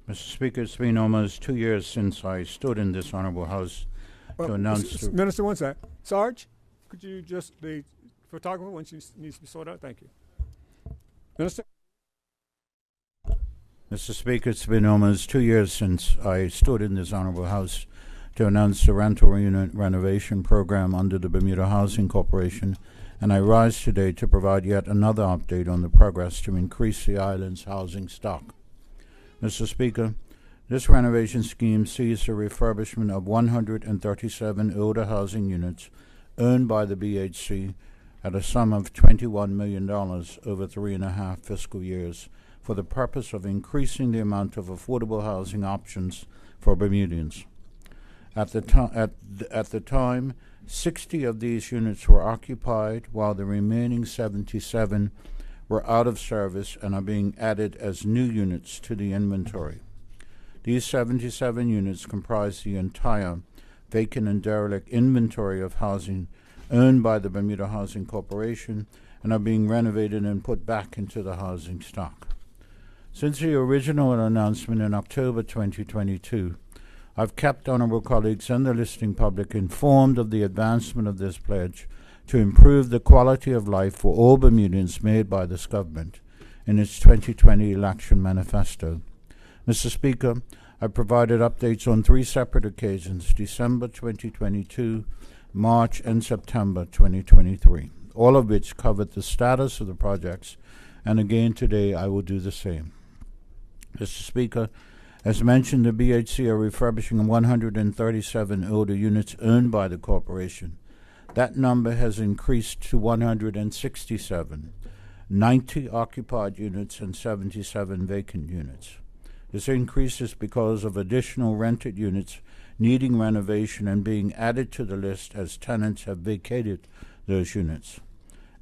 Mr. Speaker, it's been almost 2 years since I stood in this honorable house to announce the Minister, one sec. Sarge, could you just, the photographer, when she needs to be sorted out, thank you. Minister? Mr. Speaker, it's been almost 2 years since I stood in this honorable house to announce the rental unit renovation program under the Bermuda Housing Corporation, and I rise today to provide yet another update on the progress to increase the island's housing stock. Mr. Speaker, this renovation scheme sees the refurbishment of 137 older housing units owned by the BHC at a sum of $21 million over 3.5 fiscal years for the purpose of increasing the amount of affordable housing options for Bermudians. At the time, 60 of these units were occupied, while the remaining 77 were out of service and are being added as new units to the inventory. These 77 units comprise the entire vacant and derelict inventory of housing owned by the Bermuda Housing Corporation and are being renovated and put back into the housing stock. Since the original announcement in October 2022, I've kept honorable colleagues and the listening public informed of the advancement of this pledge to improve the quality of life for all Bermudians made by this government in its 2020 election manifesto. Mr. Speaker, I provided updates on 3 separate occasions: December 2022, March, and September 2023, all of which covered the status of the projects, and again today I will do the same. Mr. Speaker, as mentioned, the BHC are refurbishing 137 older units owned by the corporation. That number has increased to 167, 90 occupied units and 77 vacant units. This increase is because of additional rented units needing renovation and being added to the list as tenants have vacated those units.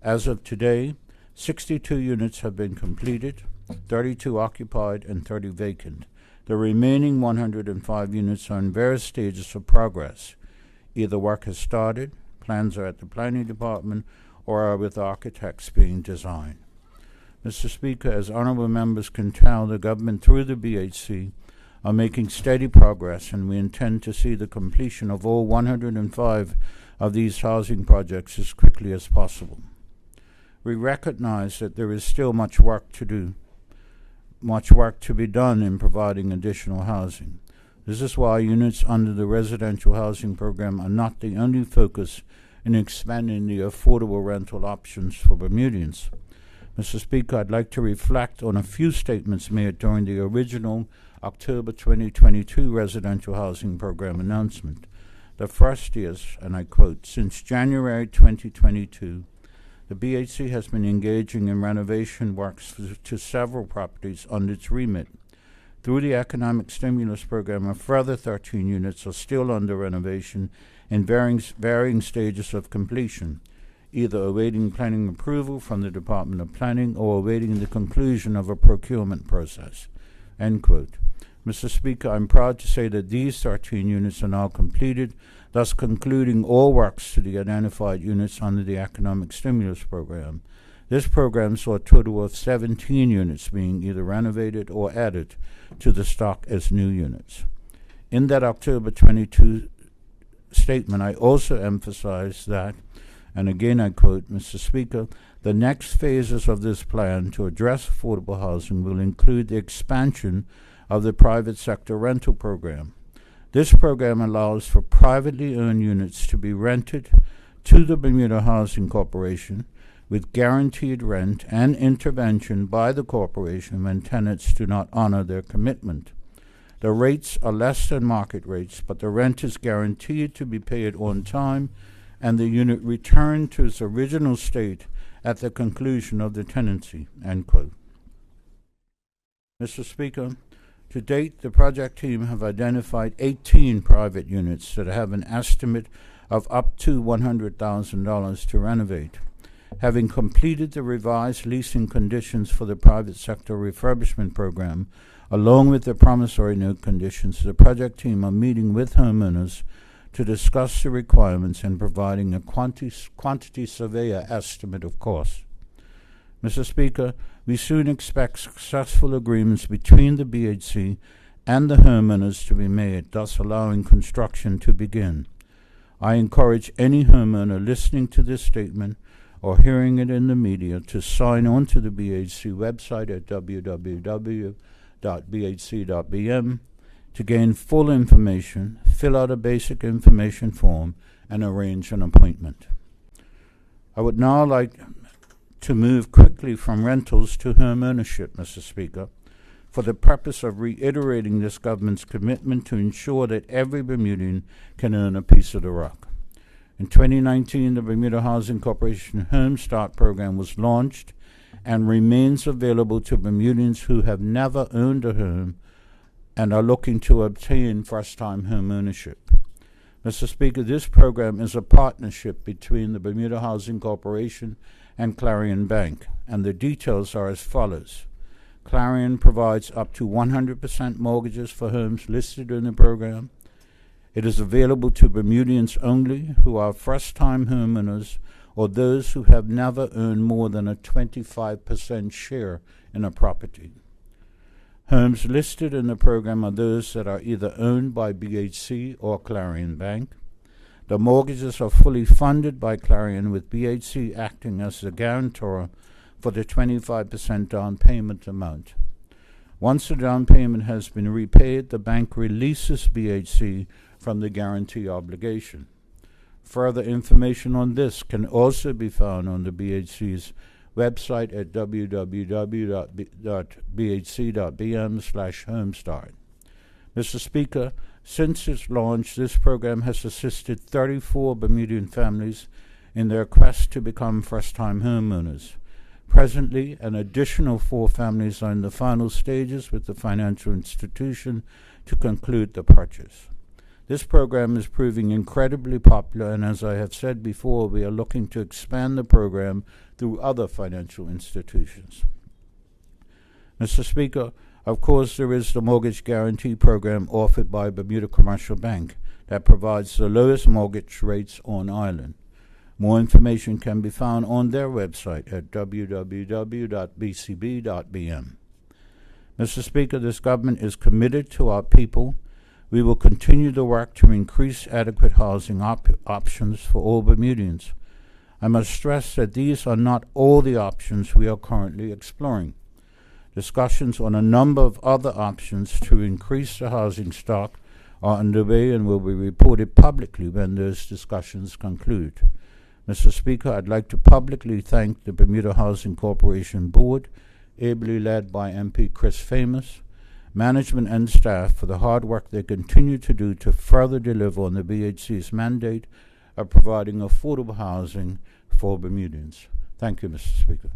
As of today, 62 units have been completed, 32 occupied and 30 vacant. The remaining 105 units are in various stages of progress. Either work has started, plans are at the planning department, or are with architects being designed. Mr. Speaker, as honorable members can tell, the government through the BHC are making steady progress, and we intend to see the completion of all 105 of these housing projects as quickly as possible. We recognize that there is still much work to be done in providing additional housing. This is why units under the residential housing program are not the only focus in expanding the affordable rental options for Bermudians. Mr. Speaker, I'd like to reflect on a few statements made during the original October 2022 residential housing program announcement. The first is, and I quote, "Since January 2022, the BHC has been engaging in renovation works to several properties under its remit. Through the economic stimulus program, a further 13 units are still under renovation in varying stages of completion, either awaiting planning approval from the Department of Planning or awaiting the conclusion of a procurement process." End quote. Mr. Speaker, I'm proud to say that these 13 units are now completed, thus concluding all works to the identified units under the economic stimulus program. This program saw a total of 17 units being either renovated or added to the stock as new units. In that October 22 statement, I also emphasized that, and again I quote, "Mr. Speaker, the next phases of this plan to address affordable housing will include the expansion of the private sector rental program. This program allows for privately owned units to be rented to the Bermuda Housing Corporation with guaranteed rent and intervention by the corporation when tenants do not honor their commitment. The rates are less than market rates, but the rent is guaranteed to be paid on time and the unit returned to its original state at the conclusion of the tenancy." End quote. Mr. Speaker, to date, the project team have identified 18 private units that have an estimate of up to $100,000 to renovate. Having completed the revised leasing conditions for the private sector refurbishment program, along with the promissory note conditions, the project team are meeting with homeowners to discuss the requirements and providing a quantity surveyor estimate of cost. Mr. Speaker, we soon expect successful agreements between the BHC and the homeowners to be made, thus allowing construction to begin. I encourage any homeowner listening to this statement or hearing it in the media to sign on to the BHC website at www.bhc.bm to gain full information, fill out a basic information form, and arrange an appointment. I would now like to move quickly from rentals to home ownership, Mr. Speaker, for the purpose of reiterating this government's commitment to ensure that every Bermudian can earn a piece of the rock. In 2019, the Bermuda Housing Corporation Home Start program was launched and remains available to Bermudians who have never owned a home and are looking to obtain first-time home ownership. Mr. Speaker, this program is a partnership between the Bermuda Housing Corporation and Clarion Bank, and the details are as follows. Clarion provides up to 100% mortgages for homes listed in the program. It is available to Bermudians only who are first-time homeowners or those who have never earned more than a 25% share in a property. Homes listed in the program are those that are either owned by BHC or Clarion Bank. The mortgages are fully funded by Clarion, with BHC acting as the guarantor for the 25% down payment amount. Once the down payment has been repaid, the bank releases BHC from the guarantee obligation. Further information on this can also be found on the BHC's website at www.bhc.bm/homestart. Mr. Speaker, since its launch, this program has assisted 34 Bermudian families in their quest to become first-time homeowners. Presently, an additional 4 families are in the final stages with the financial institution to conclude the purchase. This program is proving incredibly popular, and as I have said before, we are looking to expand the program through other financial institutions. Mr. Speaker, of course, there is the mortgage guarantee program offered by Bermuda Commercial Bank that provides the lowest mortgage rates on island. More information can be found on their website at www.bcb.bm. Mr. Speaker, this government is committed to our people. We will continue the work to increase adequate housing options for all Bermudians. I must stress that these are not all the options we are currently exploring. Discussions on a number of other options to increase the housing stock are underway and will be reported publicly when those discussions conclude. Mr. Speaker, I'd like to publicly thank the Bermuda Housing Corporation Board, ably led by MP Chris Famous, management and staff for the hard work they continue to do to further deliver on the BHC's mandate of providing affordable housing for Bermudians. Thank you, Mr. Speaker.